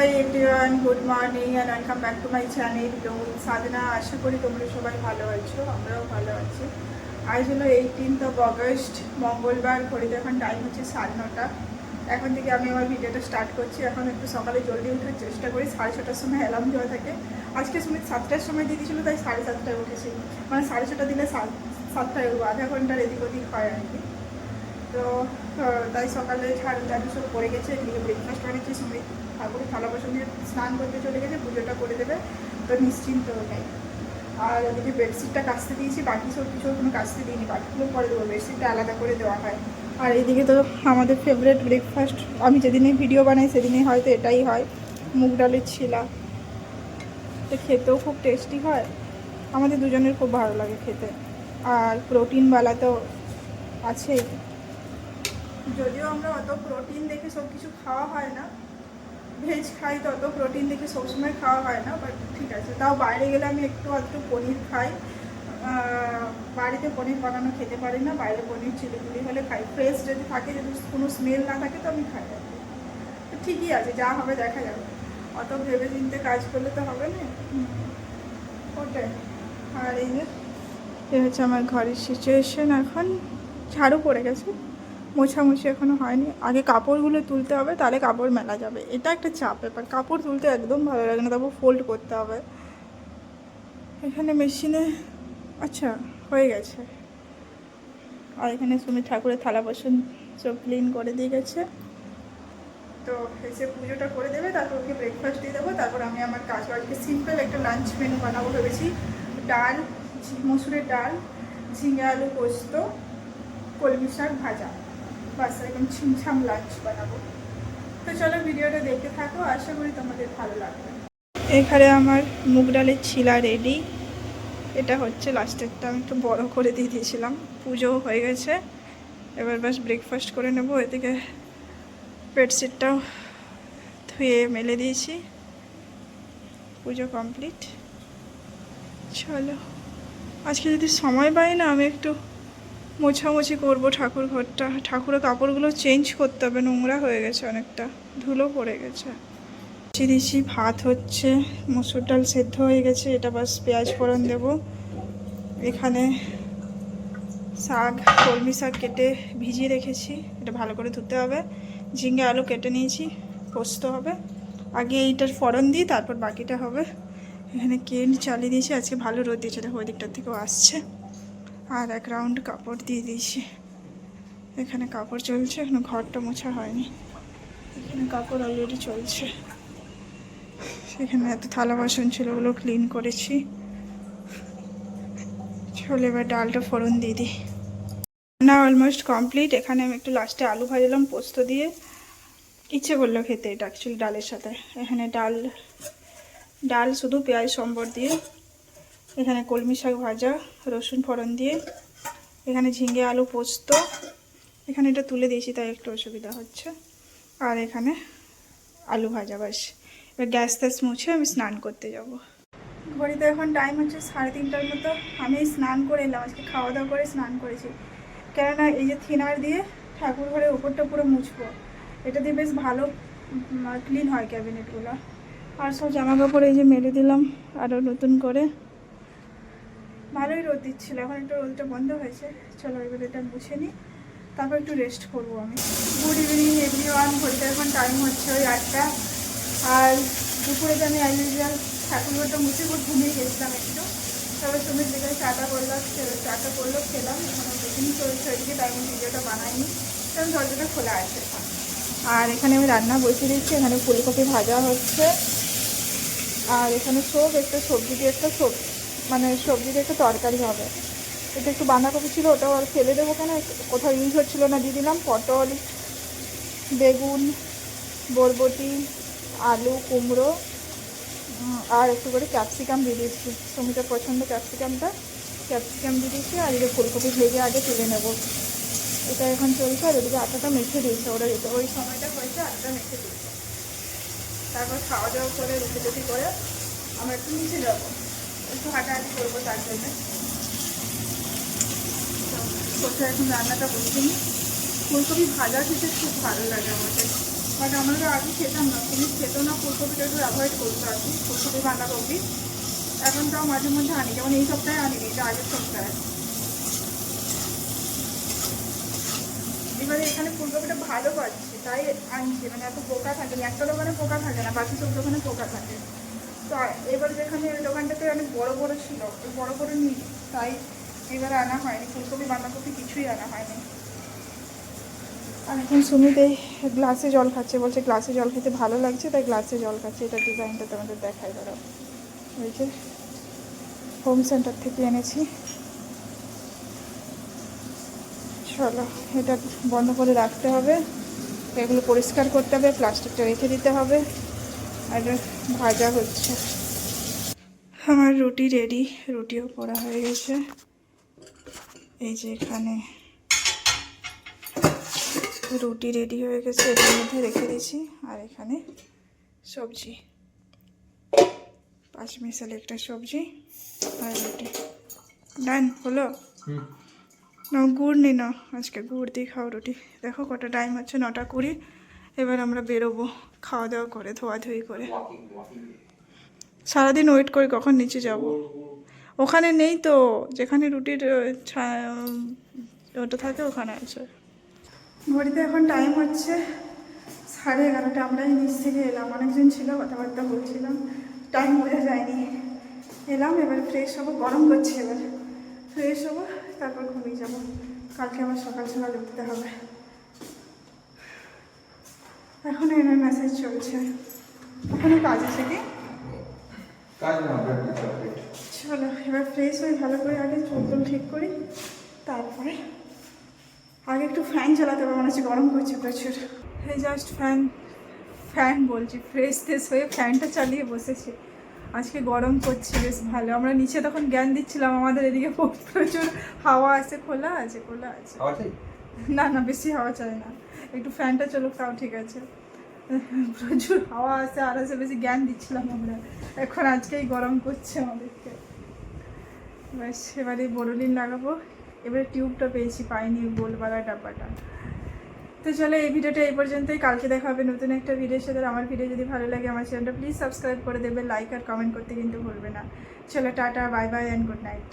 High everyone, good morning and welcome back to my channel blog Sadhana. আশা করি তোমরা সবাই ভালো আছো, আমরাও ভালো আছি। আজ হলো 18 অগস্ট, মঙ্গলবার। ঘড়িতে এখন টাইম হচ্ছে 9:30। এখন থেকে আমি আমার ভিডিওটা স্টার্ট করছি। এখন একটু সকালে জলদি ওঠার চেষ্টা করি। 6:30টার সময় অ্যালার্ম দেওয়া থাকে। আজকে সুমিত 7টার সময় দিয়ে দিয়েছিল, তাই 7:30টায় উঠেছি। মানে 6:30 দিলে 7টায় উঠবো, আধা ঘন্টার এদিক ওদিক হয় আর কি। তো তাই সকালে ঝাড়ু টাড়ু সব পড়ে গেছে। এদিকে ব্রেকফাস্ট বানিয়েছি, সুমিত ঠাকুরের থালা বাসন দিয়ে স্নান করতে চলে গেছে, পুজোটা করে দেবে, তো নিশ্চিন্ত ওটাই। আর ওদিকে বেডশিটটা কাচতে দিয়েছি, বাকি সব কিছু কোনো কাচতে দিইনি, বাকিগুলো পরে দেবো, বেডশিটটা আলাদা করে দেওয়া হয়। আর এইদিকে তো আমাদের ফেভারিট ব্রেকফাস্ট, আমি যেদিনে ভিডিও বানাই সেদিনেই হয়তো এটাই হয়, মুগ ডালের ছিলা। তো খেতেও খুব টেস্টি হয়, আমাদের দুজনের খুব ভালো লাগে খেতে। আর প্রোটিনওয়ালা তো আছেই, যদিও আমরা অত প্রোটিন দেখে সব কিছু খাওয়া হয় না, ভেজ খাই তো অত প্রোটিন দেখে সবসময় খাওয়া হয় না, বাট ঠিক আছে। তাও বাইরে গেলে আমি একটু আধটু পনির খাই। বাড়িতে পনির বানানো খেতে পারি না, বাইরে পনির চিলি হলে খাই। ফ্রেশ যদি থাকে, যদি কোনো স্মেল না থাকে তো আমি খাই আর কি। তো ঠিকই আছে, যা হবে দেখা যাবে, অত ভেবে চিনতে কাজ করলে তো হবে না ওটাই। আর এই যে হচ্ছে আমার ঘরের সিচুয়েশন। এখন ঝাড়ু পড়ে গেছে, মোছামুছি এখনও হয়নি। আগে কাপড়গুলো তুলতে হবে, তাহলে কাপড় মেলা যাবে। এটা একটা চাপ ব্যাপার, কাপড় তুলতে একদম ভালো লাগে না, তারপর ফোল্ড করতে হবে। এখানে মেশিনে আচ্ছা হয়ে গেছে। আর এখানে সুমিত ঠাকুরের থালা বাসন সব ক্লিন করে দিয়ে গেছে। তো এসে পুজোটা করে দেবে, তারপর ওকে ব্রেকফাস্ট দিয়ে দেবো। তারপর আমি আমার কাজ বাড়িতে সিম্পল একটা লাঞ্চ মেনু বানাবো ভেবেছি। ডাল, মসুরের ডাল, ঝিঙে আলু পোস্ত, কলমি শাক ভাজা, বাস একদম ছিমছাম লাঞ্চ বানাবো। তো চলো ভিডিওটা দেখতে থাকো, আশা করি তোমাদের ভালো লাগবে। এখানে আমার মুগ ডালের ছিলা রেডি। এটা হচ্ছে লাস্টেরটা, আমি একটু বড় করে দিয়ে দিয়েছিলাম। পুজো হয়ে গেছে, এবার বাস ব্রেকফাস্ট করে নেবো। এদিকে বেডশিটটাও ধুয়ে মেলে দিয়েছি, পুজো কমপ্লিট। চলো আজকে যদি সময় পাই না, আমি একটু মোছামুছি করবো ঠাকুর ঘরটা। ঠাকুরের কাপড়গুলো চেঞ্জ করতে হবে, নোংরা হয়ে গেছে, অনেকটা ধুলো পড়ে গেছে। দিয়েছি, ভাত হচ্ছে, মসুর ডাল সেদ্ধ হয়ে গেছে, এটা বাস পেঁয়াজ ফোড়ন দেবো। এখানে শাক, কলমি শাক কেটে ভিজিয়ে রেখেছি, এটা ভালো করে ধুতে হবে। ঝিঙে আলু কেটে নিয়েছি, পোস্ত হবে। আগে এইটার ফোড়ন দিই, তারপর বাকিটা হবে। এখানে কেন চালিয়ে দিয়েছি, আজকে ভালো রোদ দিয়েছে, দেখো ওই দিকটার থেকেও আসছে। আর এক রাউন্ড কাপড় দিয়ে দিয়েছি। এখানে কাপড় চলছে, এখনো ঘরটা মোছা হয়নি। এখানে কাপড় অলরেডি চলছে। সেখানে এত থালা বাসন ছিল, ওগুলো ক্লিন করেছি। চলো এবার ডালটা ফোড়ন দিয়ে দিই। না অলমোস্ট কমপ্লিট। এখানে আমি একটু লাস্টে আলু ভাজলাম পোস্ত দিয়ে, ইচ্ছে করলো খেতে এটা অ্যাকচুয়ালি ডালের সাথে। এখানে ডাল শুধু পেঁয়াজ সম্বর দিয়ে। এখানে কলমি শাক ভাজা রসুন ফোড়ন দিয়ে। এখানে ঝিঙে আলু পোস্ত। এখানে এটা তুলে দিয়েছি, তাই একটু অসুবিধা হচ্ছে। আর এখানে আলু ভাজা, বাস। এবার গ্যাস ট্যাস মুছে আমি স্নান করতে যাব। ঘড়িতে এখন টাইম হচ্ছে 3:30টার মতো। আমি স্নান করে এলাম, আজকে খাওয়া দাওয়া করে স্নান করেছি। কেননা এই যে থিনার দিয়ে ঠাকুর ঘরের উপরটা পুরো মুছবো, এটা দিয়ে বেশ ভালো ক্লিন হয় ক্যাবিনেটগুলো। আর সব জামা কাপড় এই যে মেলে দিলাম আরও নতুন করে। ভালোই রোদ দিচ্ছিলো, এখন একটু রোদটা বন্ধ হয়েছে। চলো এবার এটা মুছে নিই, তারপর একটু রেস্ট করবো আমি। Good evening everyone. ঘড়িতে এখন টাইম হচ্ছে ওই 8টা। আর দুপুরে যে আমি অ্যাজ ইউজুয়াল ঠাকুরঘরটা মুছে খুব ঘুমিয়ে গেছিলাম একটু। তারপর সুমিত বিকেলে চাটা করলো, খেলাম। এখন টিফিন চলছে ওইদিকে, তাই আমি ভিডিওটা বানাইনি, কারণ দরজাটা খোলা আছে। আর এখানে আমি রান্না বসিয়ে দিচ্ছি। এখানে ফুলকপি ভাজা হচ্ছে, আর এখানে একটা সবজি দিয়ে একটা তরকারি হবে। এটা একটু বাঁধাকপি ছিল, ওটাও আর ফেলে দেবো কেন, কোথাও ইউজ হচ্ছিলো না, দিয়ে দিলাম। পটল, বেগুন, বরবটি, আলু, কুমড়ো, আর একটু করে ক্যাপসিকাম দিয়ে দিয়েছি। সুমিতের পছন্দ ক্যাপসিকাম দিয়ে দিয়েছি। আর এদিকে ফুলকপি ভেজে আগে তুলে নেব, এটা এখন চলছে। আর এদিকে আটাটা মেখে দিয়েছে, ওরা ওই সময়টা হয়েছে, আটাটা মেখে দিয়েছে। তারপর খাওয়া দাওয়া করে রুটি করে আমরা একটু নিচে যাবো, একটু হাঁটাহাঁটি করবো, তার জন্য। তো কোথায় এখন রান্নাটা বসিয়ে নিই। ফুলকপি ভাজা খেতে খুব ভালো লাগে আমাদের। বাট আমরা আগে খেতাম না, তুমি খেত না, ফুলকপিটা একটু অ্যাভয়েড করতো আর কি, ফুলকপি বাঁধাকপি। এখন তাও মাঝে মধ্যে আনি, যেমন এই সপ্তাহে আনিনি, এটা আগের সপ্তাহে। এবারে এখানে ফুলকপিটা ভালো পাচ্ছি তাই আনছি, মানে এত পোকা থাকে না, একটা দোকানে পোকা থাকে না, বাকি সব দোকানে পোকা থাকে। তো এবার যেখানে ওই দোকানটাতে অনেক বড় বড় ছিল, ওই বড় বড় নিই, তাই এবারে আনা হয়নি, ফুলকপি বাঁধাকপি কিছুই আনা হয়নি। আর এখন সুমিত এই গ্লাসে জল খাচ্ছে, বলছে গ্লাসে জল খেতে ভালো লাগছে, তাই গ্লাসে জল খাচ্ছে। এটা ডিজাইনটা তোমাদের দেখাই ধরো, ওই যে হোম সেন্টার থেকে এনেছি। চলো এটা বন্ধ করে রাখতে হবে, এগুলো পরিষ্কার করতে হবে, প্লাস্টিকটা রেখে দিতে হবে। আর ভাজা হচ্ছে, আমার রুটি রেডি, রুটিও পোড়া হয়ে গেছে। এই যে এখানে রুটি রেডি হয়ে গেছে, এটার মধ্যে রেখে দিয়েছি। আর এখানে সবজি, 5 মিশালি একটা সবজি আর রুটি। ডান হলো না, গুড় নি না, আজকে গুড় দিয়ে খাও রুটি। দেখো কটা টাইম হচ্ছে, 9:20। এবার আমরা বেরোবো খাওয়া দাওয়া করে, ধোয়াধুয়ি করে। সারাদিন ওয়েট করে কখন নিচে যাব। ওখানে নেই তো, যেখানে রুটির ওটা থাকে ওখানে আছে। ঘড়িতে এখন টাইম হচ্ছে 11:30। আমরাই নিচ থেকে এলাম, অনেকজন ছিল, কথাবার্তা বলছিলাম, টাইম বোঝা যায়নি। এলাম, এবার ফ্রেশ হবো, গরম করছে, এবার ফ্রেশ হবো, তারপর ঘুমিয়ে যাবো। কালকে আবার সকাল সকাল উঠতে হবে। এখন এনার মেসেজ চলছে, ওখানে কাজ আছে কি? চলো এবার ফ্রেশ হয়ে ভালো করে আগে চুল ঠিক করি, তারপরে আগে একটু ফ্যান চালাতে হবে, মনে হচ্ছে গরম করছে প্রচুর। এই জাস্ট ফ্যান বলছি, ফ্রেশ ট্রেশ হয়ে ফ্যানটা চালিয়ে বসেছি। আজকে গরম করছে বেশ ভালো। আমরা নিচে তখন জ্ঞান দিচ্ছিলাম, আমাদের এদিকে প্রচুর হাওয়া আছে, খোলা আছে। না না, বেশি হাওয়া চাই না, একটু ফ্যানটা চলুক তাও ঠিক আছে। প্রচুর হাওয়া আছে আর আছে, বেশি জ্ঞান দিচ্ছিলাম আমরা। এখন আজকেই গরম করছে আমাদেরকে। ব্যাস এবারে বোরোলিন লাগাবো। এবারে টিউবটা পেয়েছি, পাইনি গোলবালা ডাব্বাটা। তো চলো এই ভিডিওটা এই পর্যন্তই, কালকে দেখা হবে নতুন একটা ভিডিওর সাথে। আমার ভিডিও যদি ভালো লাগে আমার চ্যানেলটা প্লিজ সাবস্ক্রাইব করে দেবে, লাইক আর কমেন্ট করতে কিন্তু ভুলবে না। চলো tata, bye bye and good night.